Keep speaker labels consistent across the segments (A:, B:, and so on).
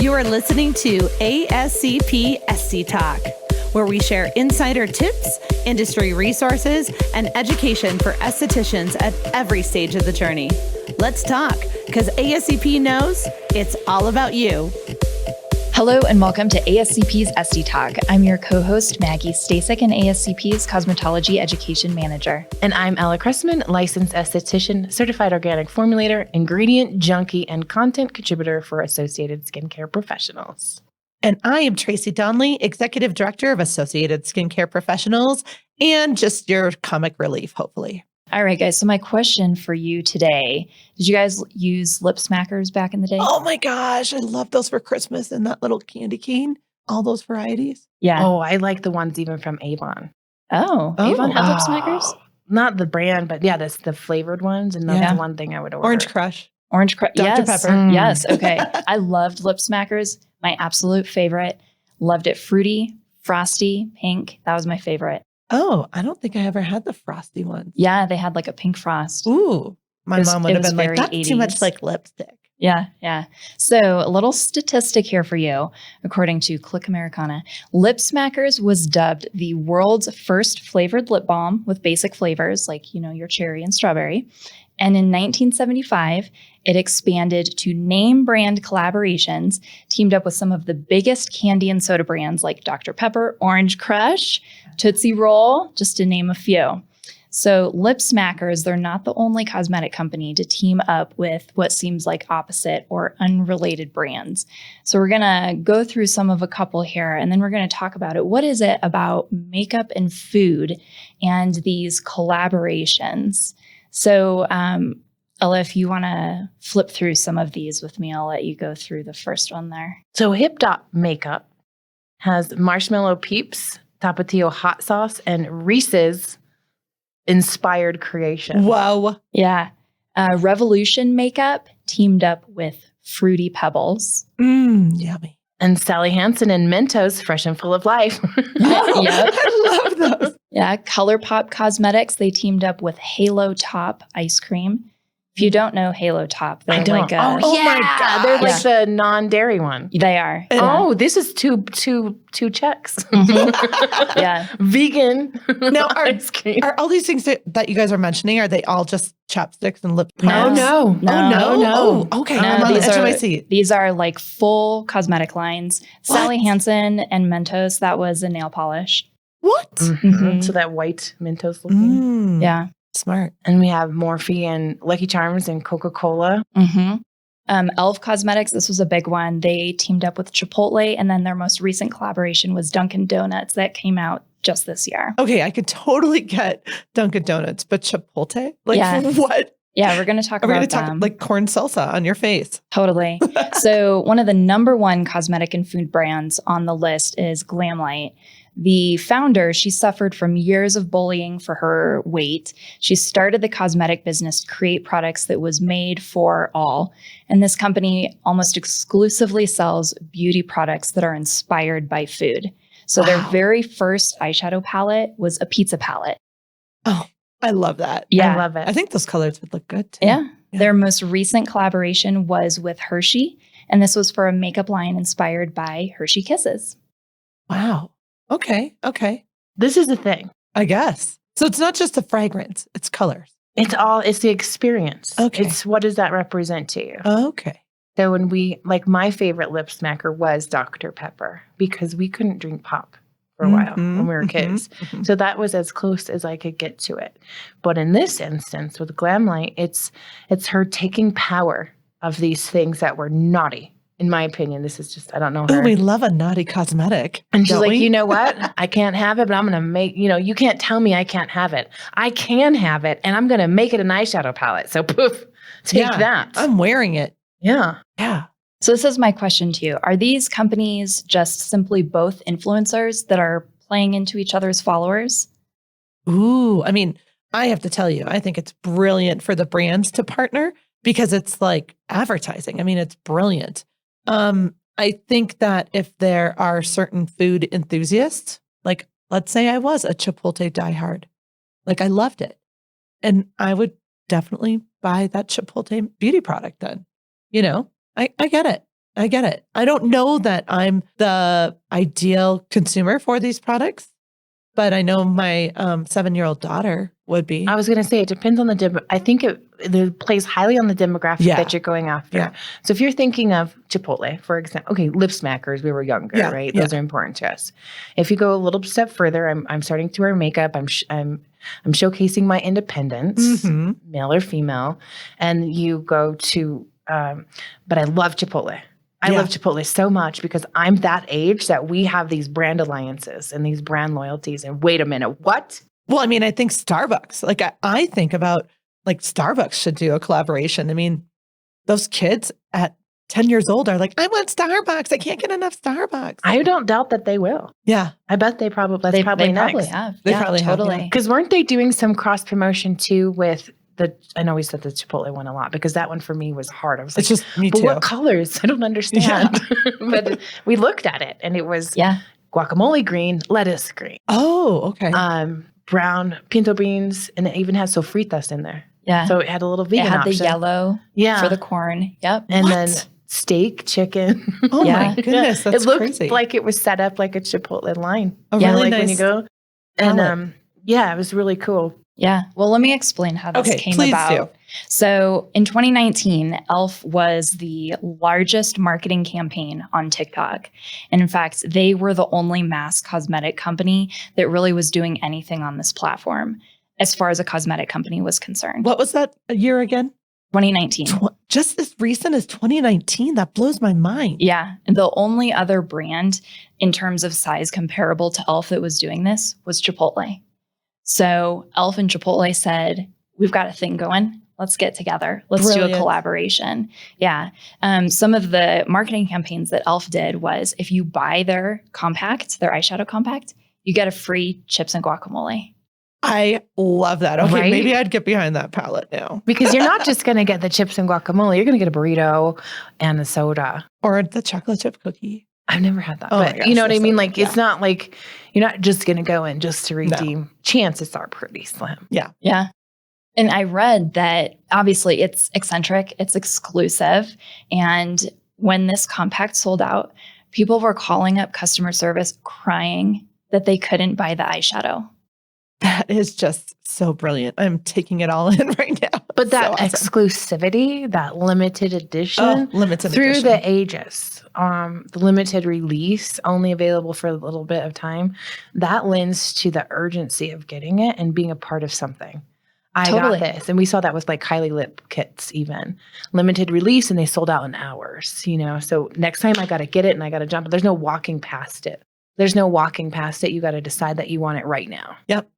A: You are listening to ASCP Esty Talk, where we share insider tips, industry resources, and education for estheticians at every stage of the journey. Let's talk, because ASCP knows it's all about you.
B: Hello and welcome to ASCP's Esty Talk. I'm your co-host, Maggie Staszcuk, and ASCP's Cosmetology Education Manager.
C: And I'm Ella Cressman, licensed esthetician, certified organic formulator, ingredient junkie, and content contributor for Associated Skincare Professionals.
D: And I am Tracy Donnelly, Executive Director of Associated Skincare Professionals, and just your comic relief, hopefully.
B: All right, guys. So my question for you today, did you guys use lip smackers back in the day?
D: Oh my gosh, I love those for Christmas and that little candy cane, all those varieties.
B: Yeah.
C: Oh, I like the ones even from Avon.
B: Oh, Avon had lip smackers?
C: Not the brand, but yeah, that's the flavored ones. And that's the one thing I would order.
D: Orange Crush.
B: Orange Crush.
D: Dr.
B: Yes.
D: Pepper.
B: Yes. Okay. I loved lip smackers. My absolute favorite. Loved it fruity, frosty, pink. That was my favorite.
D: Oh, I don't think I ever had the frosty ones.
B: Yeah, they had like a pink frost.
D: Ooh, my mom would have been like, that's
B: 80s.
D: too much like lipstick.
B: Yeah. So a little statistic here for you. According to Click Americana, Lip Smackers was dubbed the world's first flavored lip balm with basic flavors like, your cherry and strawberry. And in 1975, it expanded to name brand collaborations, teamed up with some of the biggest candy and soda brands like Dr. Pepper, Orange Crush, Tootsie Roll, just to name a few. So Lip Smackers, they're not the only cosmetic company to team up with what seems like opposite or unrelated brands. So we're going to go through some of a couple here, and then we're going to talk about it. What is it about makeup and food and these collaborations? So, Ella, if you want to flip through some of these with me, I'll let you go through the first one there.
C: So Hip Dot Makeup has Marshmallow Peeps, Tapatio Hot Sauce, and Reese's inspired creation.
D: Whoa.
B: Yeah. Revolution Makeup teamed up with Fruity Pebbles.
D: Yummy.
C: And Sally Hansen and Mentos, Fresh and Full of Life.
D: Oh,
B: Yep.
D: I love those.
B: Yeah. ColourPop Cosmetics, they teamed up with Halo Top Ice Cream. If you don't know Halo Top, they're
C: I don't.
B: like a...
C: Oh,
D: yeah.
C: my God. They're like the non-dairy one.
B: They are.
C: Oh, this is two checks.
B: Yeah.
C: Vegan.
D: Now,
C: ice cream.
D: Are all these things that you guys are mentioning, are they all just chapsticks and lip
B: No.
D: products?
C: No.
D: Oh, okay.
B: No,
D: I'm on the
B: these
D: edge of
B: are-
D: my seat.
B: These are like full cosmetic lines.
D: What?
B: Sally Hansen and Mentos, that was a nail polish.
D: What?
B: Mhm.
C: So that white Mentos looking.
B: Yeah.
D: Smart.
C: And we have Morphe and Lucky Charms and Coca-Cola.
B: Elf Cosmetics, this was a big one. They teamed up with Chipotle, and then their most recent collaboration was Dunkin' Donuts that came out just this year.
D: Okay, I could totally get Dunkin' Donuts, but Chipotle? Like,
B: Yeah.
D: what?
B: Yeah, we're going to talk
D: Are we
B: about
D: going to
B: them.
D: talk like corn salsa on your face?
B: Totally. So one of the number one cosmetic and food brands on the list is Glamlight. The founder, she suffered from years of bullying for her weight. She started the cosmetic business to create products that was made for all. And this company almost exclusively sells beauty products that are inspired by food. So their very first eyeshadow palette was a pizza palette.
D: Oh, I love that.
B: Yeah.
C: I love it.
D: I think those colors would look good too.
B: Yeah. Their most recent collaboration was with Hershey. And this was for a makeup line inspired by Hershey Kisses.
D: Wow. Okay.
C: This is the thing.
D: I guess. So it's not just the fragrance, it's colors.
C: It's the experience.
D: Okay.
C: It's what does that represent to you?
D: Okay.
C: So when my favorite lip smacker was Dr. Pepper because we couldn't drink pop for a while when we were kids. So that was as close as I could get to it. But in this instance with Glamlight, it's her taking power of these things that were naughty. In my opinion, this is just, I don't know her.
D: Oh, we love a naughty cosmetic.
C: And she's
D: don't
C: like,
D: we?
C: you know what? I can't have it, but I'm going to make, you can't tell me I can't have it. I can have it, and I'm going to make it an eyeshadow palette. So poof, take that.
D: I'm wearing it.
C: Yeah.
D: Yeah.
B: So this is my question to you. Are these companies just simply both influencers that are playing into each other's followers?
D: Ooh, I mean, I have to tell you, I think it's brilliant for the brands to partner because it's like advertising. I mean, it's brilliant. I think that if there are certain food enthusiasts, like let's say I was a Chipotle diehard, like I loved it. And I would definitely buy that Chipotle beauty product then. I get it. I get it. I don't know that I'm the ideal consumer for these products, but I know my 7-year-old daughter would be.
C: I was going to say, it depends on I think it plays highly on the demographic that you're going after.
D: Yeah.
C: So if you're thinking of Chipotle, for example, okay, lip smackers, we were younger, right? Those are important to us. If you go a little step further, I'm starting to wear makeup. I'm showcasing my independence, male or female. And you go to, but I love Chipotle. I love Chipotle so much because I'm that age that we have these brand alliances and these brand loyalties. And wait a minute, what?
D: Well, I mean, I think Starbucks, like I think about like Starbucks should do a collaboration. I mean, those kids at 10 years old are like, I want Starbucks. I can't get enough Starbucks.
C: I don't doubt that they will.
D: Yeah.
C: I bet they probably,
B: they
C: probably
B: probably
C: next.
B: have.
D: They probably
B: totally.
D: have.
C: Because weren't they doing some cross promotion too with I know we said the Chipotle one a lot because that one for me was hard. I was like,
D: It's just me
C: but
D: too.
C: what colors? I don't understand. But we looked at it and it was guacamole green, lettuce green.
D: Oh, okay.
C: Brown pinto beans, and it even had sofritas in there.
B: Yeah.
C: So it had a little vegan
B: it had
C: option.
B: the yellow for the corn. Yep.
C: And then steak, chicken.
D: Oh my goodness, that's
C: it looked
D: crazy.
C: like it was set up like a Chipotle line.
D: A really
C: like
D: nice
C: when you go. And it was really cool.
B: Yeah. Well, let me explain how this came about.
D: Do.
B: So in 2019, e.l.f. was the largest marketing campaign on TikTok. And in fact, they were the only mass cosmetic company that really was doing anything on this platform as far as a cosmetic company was concerned.
D: What was that a year again?
B: 2019.
D: Just as recent as 2019. That blows my mind.
B: Yeah. And the only other brand in terms of size comparable to e.l.f. that was doing this was Chipotle. So e.l.f. and Chipotle said, we've got a thing going. Let's get together. Let's do a collaboration. Yeah. Some of the marketing campaigns that e.l.f. did was if you buy their compact, their eyeshadow compact, you get a free chips and guacamole.
D: I love that. Okay,
C: Right?
D: maybe I'd get behind that palette now.
C: Because you're not just going to get the chips and guacamole. You're going to get a burrito and a soda.
D: Or the chocolate chip cookie.
C: I've never had that.
D: Oh my
C: but
D: gosh,
C: you know what I
D: that's
C: mean?
D: so
C: Like,
D: good.
C: it's not like you're not just going to go in just to redeem.
D: No.
C: Chances are pretty slim.
D: Yeah.
B: Yeah. And I read that obviously it's eccentric, it's exclusive. And when this compact sold out, people were calling up customer service crying that they couldn't buy the eyeshadow.
D: That is just so brilliant. I'm taking it all in right now.
C: But that
D: So awesome.
C: exclusivity, that limited edition,
D: limited
C: through
D: edition.
C: the ages, the limited release, only available for a little bit of time, that lends to the urgency of getting it and being a part of something. I
B: Totally.
C: got this. And we saw that with like Kylie lip kits, even limited release, and they sold out in hours, you know? So next time I got to get it and I got to jump. There's no walking past it. There's no walking past it. You got to decide that you want it right now.
D: Yep.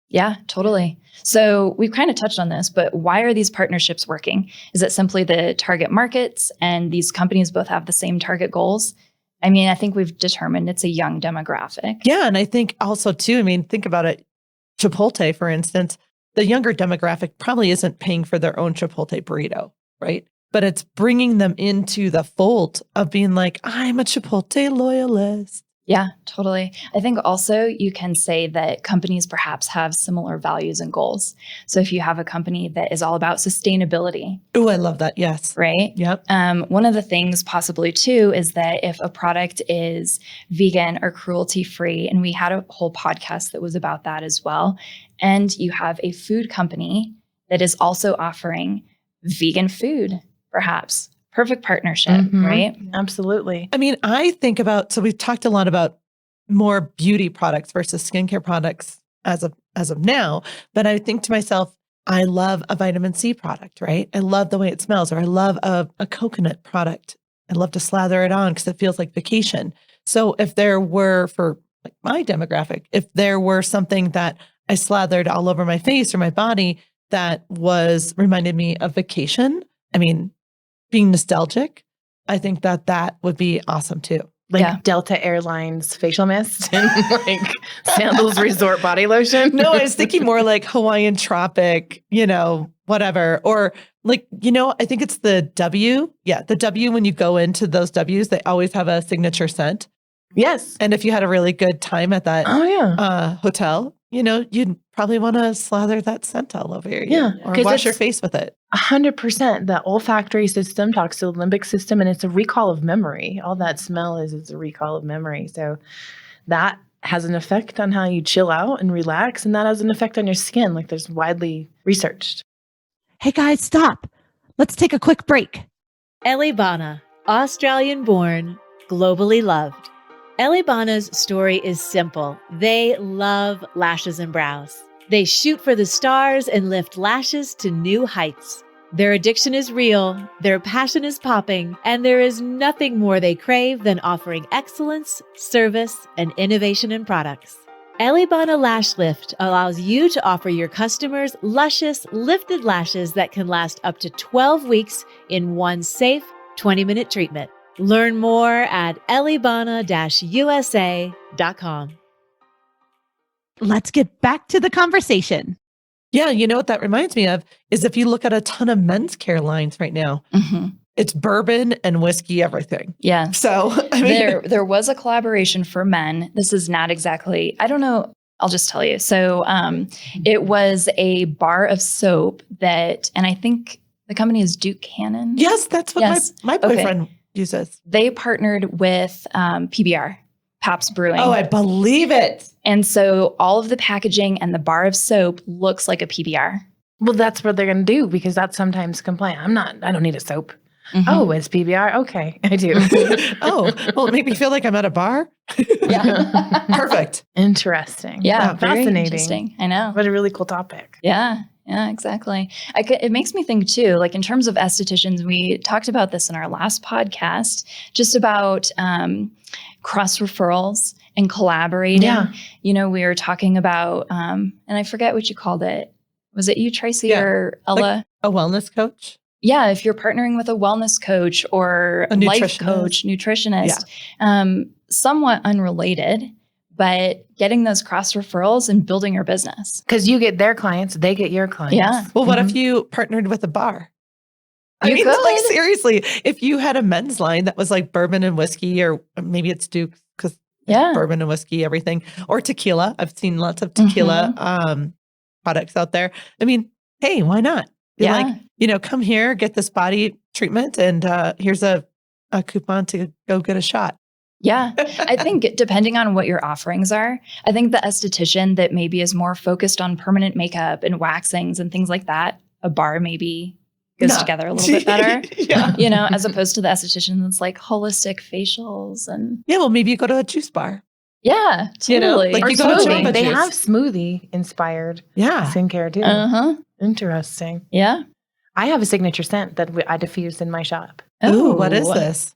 B: Yeah, totally. So we've kind of touched on this, but why are these partnerships working? Is it simply the target markets and these companies both have the same target goals? I mean, I think we've determined it's a young demographic.
D: Yeah. And I think also too, I mean, think about it. Chipotle, for instance, the younger demographic probably isn't paying for their own Chipotle burrito, right? But it's bringing them into the fold of being like, I'm a Chipotle loyalist.
B: Yeah, totally. I think also you can say that companies perhaps have similar values and goals. So if you have a company that is all about sustainability,
D: Oh, I love that. Yes.
B: right?
D: Yep.
B: One of the things possibly too is that if a product is vegan or cruelty free, and we had a whole podcast that was about that as well, and you have a food company that is also offering vegan food, perhaps. Perfect partnership,
C: Mhm.
B: right?
C: Absolutely.
D: I mean, I think about, so we've talked a lot about more beauty products versus skincare products as of now, but I think to myself, I love a vitamin C product, right? I love the way it smells, or I love a coconut product. I love to slather it on because it feels like vacation. So if there were, for like my demographic, if there were something that I slathered all over my face or my body that reminded me of vacation, I mean, being nostalgic, I think that would be awesome too.
C: Like Delta Airlines facial mist and like Sandals Resort body lotion.
D: No, I was thinking more like Hawaiian Tropic, whatever. Or like, I think it's the W. Yeah, the W, when you go into those Ws, they always have a signature scent.
C: Yes.
D: And if you had a really good time at that
C: Oh, yeah.
D: hotel, you'd probably want to slather that scent all over you.
C: Yeah,
D: Or
C: 'cause
D: wash your
C: it's-
D: face with it.
C: 100%. The olfactory system talks to the limbic system, and it's a recall of memory. All that smell is a recall of memory. So that has an effect on how you chill out and relax, and that has an effect on your skin. Like there's widely researched.
A: Hey guys, stop. Let's take a quick break.
E: Elibana, Australian-born, globally loved. Elibana's story is simple. They love lashes and brows. They shoot for the stars and lift lashes to new heights. Their addiction is real, their passion is popping, and there is nothing more they crave than offering excellence, service, and innovation in products. Elibana Lash Lift allows you to offer your customers luscious, lifted lashes that can last up to 12 weeks in one safe 20-minute treatment. Learn more at elibana-usa.com.
A: Let's get back to the conversation.
D: Yeah, you know what that reminds me of is if you look at a ton of men's care lines right now, it's bourbon and whiskey everything.
B: Yeah.
D: So I mean,
B: there was a collaboration for men. This is not exactly, I don't know. I'll just tell you. So it was a bar of soap that, and I think the company is Duke Cannon.
D: yes, that's what
B: Yes.
D: my boyfriend uses.
B: They partnered with PBR, Pabst Brewing.
D: Oh, I believe it.
B: And so all of the packaging and the bar of soap looks like a PBR.
C: Well, that's what they're going to do because that's sometimes complaint. I don't need a soap. Oh, it's PBR? Okay, I do.
D: Oh, well, it made me feel like I'm at a bar.
B: Yeah.
D: Perfect.
C: Interesting.
B: Yeah.
C: Wow,
B: Very
C: fascinating.
B: interesting. I know.
C: What a really cool topic.
B: Yeah. Yeah, exactly. It makes me think too, like in terms of estheticians, we talked about this in our last podcast, just about cross referrals and collaborating.
C: Yeah.
B: We were talking about, and I forget what you called it. Was it you, Tracy, or Ella?
D: Like a wellness coach.
B: Yeah, if you're partnering with a wellness coach or
D: A
B: life
D: nutritionist.
B: coach, nutritionist, somewhat unrelated, but getting those cross referrals and building your business.
C: Because you get their clients, they get your clients.
B: Yeah.
D: Well, what if you partnered with a bar? I
B: You
D: mean,
B: could.
D: like seriously, if you had a men's line that was like bourbon and whiskey, or maybe it's Duke because
B: Yeah.
D: bourbon and whiskey, everything, or tequila. I've seen lots of tequila products out there. I mean, hey, why not? Be like, come here, get this body treatment, and here's a coupon to go get a shot.
B: Yeah. I think depending on what your offerings are, I think the esthetician that maybe is more focused on permanent makeup and waxings and things like that, a bar maybe goes together a little bit better.
D: Yeah.
B: As opposed to the esthetician that's like holistic facials and
D: Yeah, well, maybe you go to a juice bar.
B: yeah, totally.
D: like
C: Or
D: you go to
C: smoothie.
D: Jamba
C: They
D: Juice.
C: have smoothie inspired
D: Yeah.
C: skincare too. Interesting.
B: Yeah.
C: I have a signature scent that I diffuse in my shop.
D: Ooh, what is this?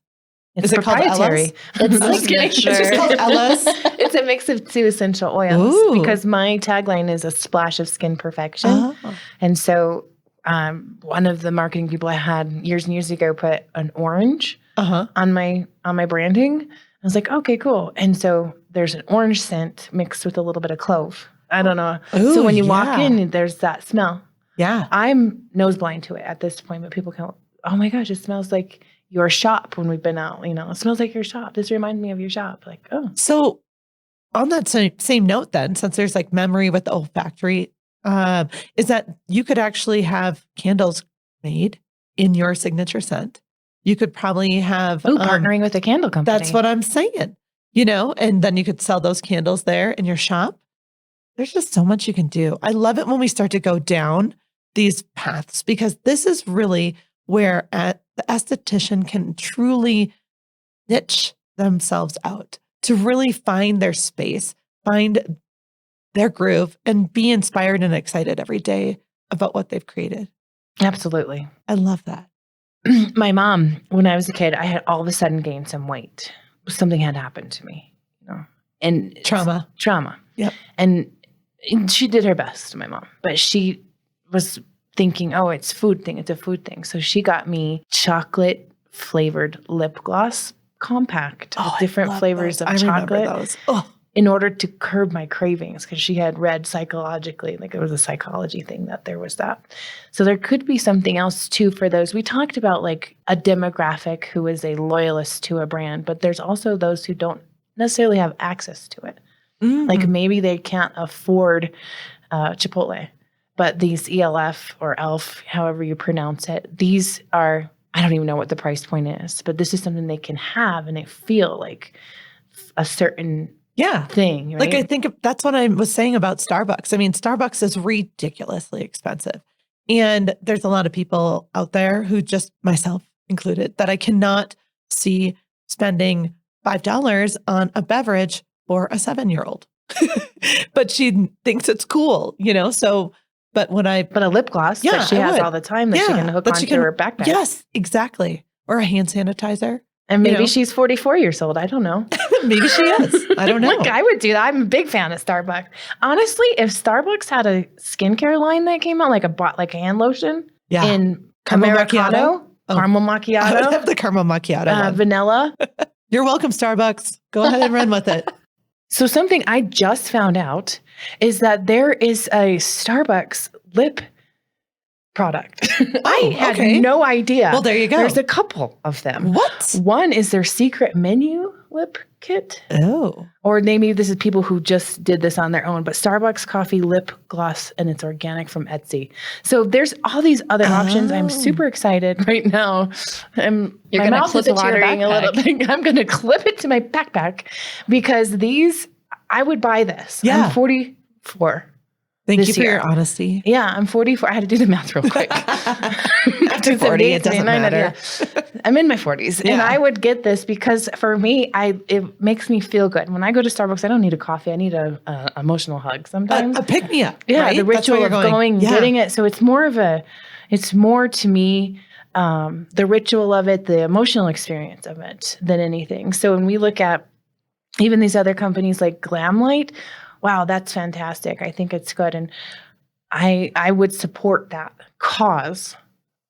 C: It's
D: Is it called
C: proprietary.
B: It's
D: I'm just kidding. It's just called Ella's.
C: It's a mix of 2 essential oils
D: Ooh.
C: because my tagline is a splash of skin perfection.
D: Oh.
C: And so one of the marketing people I had years and years ago put an orange on my branding. I was like, okay, cool. And so there's an orange scent mixed with a little bit of clove. I don't know.
D: Ooh,
C: so when you
D: yeah.
C: walk in, there's that smell.
D: Yeah.
C: I'm nose blind to it at this point, but people can, oh my gosh, it smells like your shop when we've been out. It smells like your shop. This reminds me of your shop. Like, oh.
D: So on that same note then, since there's like memory with the olfactory, is that you could actually have candles made in your signature scent. You could probably have
C: Partnering with a candle company.
D: That's what I'm saying, and then you could sell those candles there in your shop. There's just so much you can do. I love it when we start to go down these paths because this is really where the esthetician can truly niche themselves out to really find their space, find their groove, and be inspired and excited every day about what they've created.
C: Absolutely.
D: I love that.
C: My mom, when I was a kid, I had all of a sudden gained some weight. Something had happened to me, and
D: Trauma.
C: Yep. And she did her best, my mom, but she was thinking, oh, it's a food thing. So she got me chocolate flavored lip gloss compact, with different flavors of chocolate.
D: Those. Oh.
C: In order to curb my cravings, because she had read psychologically, like it was a psychology thing that there was that. So there could be something else too for those. We talked about like a demographic who is a loyalist to a brand, but there's also those who don't necessarily have access to it. Like maybe they can't afford Chipotle, but these ELF or ELF, however you pronounce it, these are, I don't even know what the price point is, but this is something they can have and they feel like a certain thing. Right?
D: Like I think that's what I was saying about Starbucks. I mean, Starbucks is ridiculously expensive. And there's a lot of people out there who, just myself included, that I cannot see spending $5 on a beverage for a 7-year-old. But she thinks it's cool, So, but when
C: But a lip gloss that she has all the time that she can hook onto her backpack.
D: Yes, exactly. Or a hand sanitizer.
C: And maybe she's 44 years old. I don't know.
D: Maybe she is. I don't know.
C: Look, I would do that. I'm a big fan of Starbucks. Honestly, if Starbucks had a skincare line that came out, like a hand lotion in
D: Caramel
C: Americano, caramel macchiato.
D: I would have the caramel macchiato one.
C: Vanilla.
D: You're welcome, Starbucks. Go ahead and run with it.
C: So something I just found out is that there is a Starbucks lip product. I had no idea.
D: Well, there you go.
C: There's a couple of them.
D: What?
C: One is their secret menu lip kit.
D: Oh.
C: Or maybe this is people who just did this on their own, but Starbucks coffee lip gloss, and it's organic from Etsy. So there's all these other options. I'm super excited right now. My mouth is watering a little bit. I'm going to clip it to my backpack because I would buy this.
D: Yeah.
C: I'm 44.
D: Thank you for your honesty.
C: Yeah, I'm 44. I had to do the math real quick.
D: After 40, it doesn't matter.
C: I'm in my 40s. And I would get this because for me, it makes me feel good. When I go to Starbucks, I don't need a coffee. I need a emotional hug sometimes.
D: A pick-me-up.
C: Yeah,
D: right?
C: the ritual of going, getting it. So it's more to me, the ritual of it, the emotional experience of it than anything. So when we look at even these other companies like Glamlight, wow, that's fantastic. I think it's good. And I would support that cause,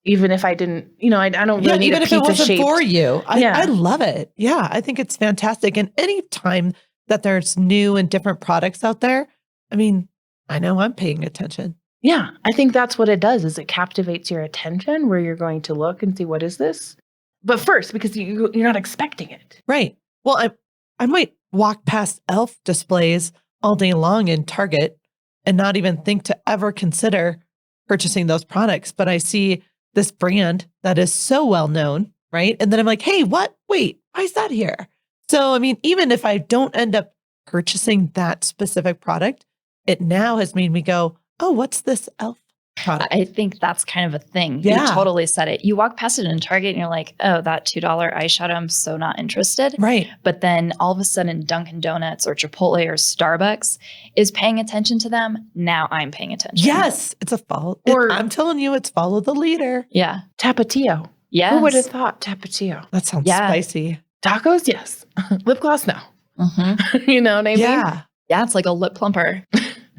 C: even if I didn't, I don't really need
D: even
C: a
D: if it wasn't
C: shaped.
D: for you. I love it. Yeah, I think it's fantastic. And any time that there's new and different products out there, I mean, I know I'm paying attention.
C: Yeah, I think that's what it does, is it captivates your attention where you're going to look and see, what is this? But first, because you're not expecting it.
D: Right. Well, I might walk past e.l.f. displays all day long in Target and not even think to ever consider purchasing those products. But I see this brand that is so well known, right? And then I'm like, hey, what? Wait, why is that here? So, I mean, even if I don't end up purchasing that specific product, it now has made me go, oh, what's this e.l.f. product?
B: I think that's kind of a thing.
D: Yeah.
B: You totally said it. You walk past it in Target and you're like, oh, that $2 eyeshadow, I'm so not interested.
D: Right.
B: But then all of a sudden Dunkin' Donuts or Chipotle or Starbucks is paying attention to them. Now I'm paying attention.
D: Yes. It's a follow. I'm telling you, it's follow the leader.
B: Yeah.
C: Tapatio.
B: Yes.
C: Who would have thought Tapatio?
D: That sounds spicy.
C: Tacos? Yes. Lip gloss? No.
B: Mm-hmm.
C: You know what I mean?
B: Yeah. Yeah. It's like a lip plumper.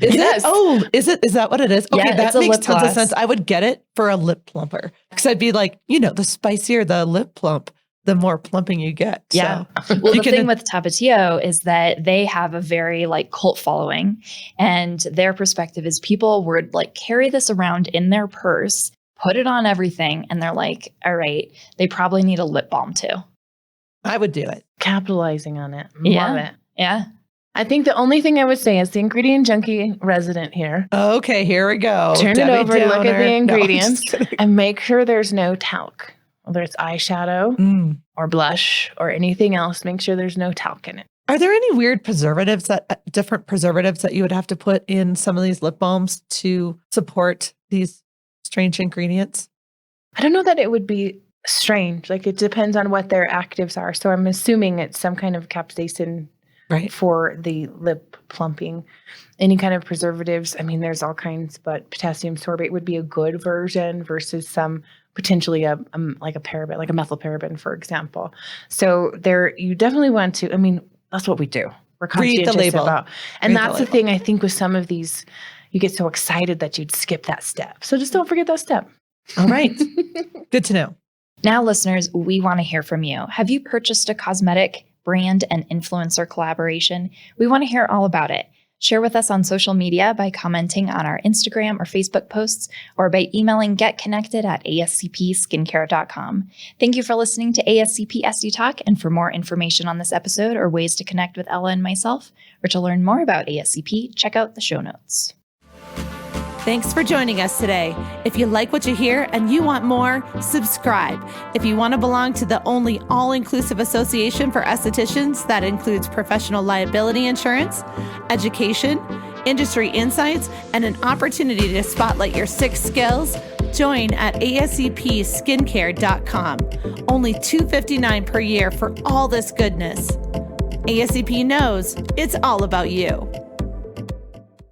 D: Is it? Oh, is it? Is that what it is? Okay,
B: Yeah,
D: that
B: it's a
D: makes
B: lip
D: tons of
B: gloss.
D: sense. I would get it for a lip plumper because I'd be like, the spicier the lip plump, the more plumping you get.
B: Yeah.
D: So
B: Well,
D: you
B: the thing with Tapatio is that they have a very cult following, and their perspective is people would carry this around in their purse, put it on everything, and they're like, all right, they probably need a lip balm too.
D: I would do it.
C: Capitalizing on it.
B: Yeah.
C: Love it.
B: Yeah.
C: I think the only thing I would say is the ingredient junkie resident here.
D: Okay, here we go.
C: Turn
D: Debbie
C: it over, look at
D: Downer.
C: the
D: No, I'm
C: ingredients,
D: just kidding.
C: and make sure there's no talc, whether it's eyeshadow or blush or anything else. Make sure there's no talc in it.
D: Are there any weird different preservatives that you would have to put in some of these lip balms to support these strange ingredients?
C: I don't know that it would be strange. It depends on what their actives are. So I'm assuming it's some kind of capsaicin.
D: Right.
C: For the lip plumping. Any kind of preservatives, I mean, there's all kinds, but potassium sorbate would be a good version versus some potentially like a paraben, like a methylparaben, for example. So you definitely want to, I mean, that's what we do. We're
D: Read the
C: conscientious
D: label.
C: about. And
D: Read the
C: that's the
D: label.
C: thing, I think, with some of these, you get so excited that you'd skip that step. So just don't forget that step.
D: All right. Good to know.
B: Now, listeners, we want to hear from you. Have you purchased a cosmetic brand and influencer collaboration? We want to hear all about it. Share with us on social media by commenting on our Instagram or Facebook posts, or by emailing getconnected@ascpskincare.com. Thank you for listening to ASCP Esty Talk, and for more information on this episode or ways to connect with Ella and myself, or to learn more about ASCP, check out the show notes.
A: Thanks for joining us today. If you like what you hear and you want more, subscribe. If you want to belong to the only all-inclusive association for estheticians that includes professional liability insurance, education, industry insights, and an opportunity to spotlight your 6 skills, join at ascpskincare.com. Only $259 per year for all this goodness. ASCP knows it's all about you.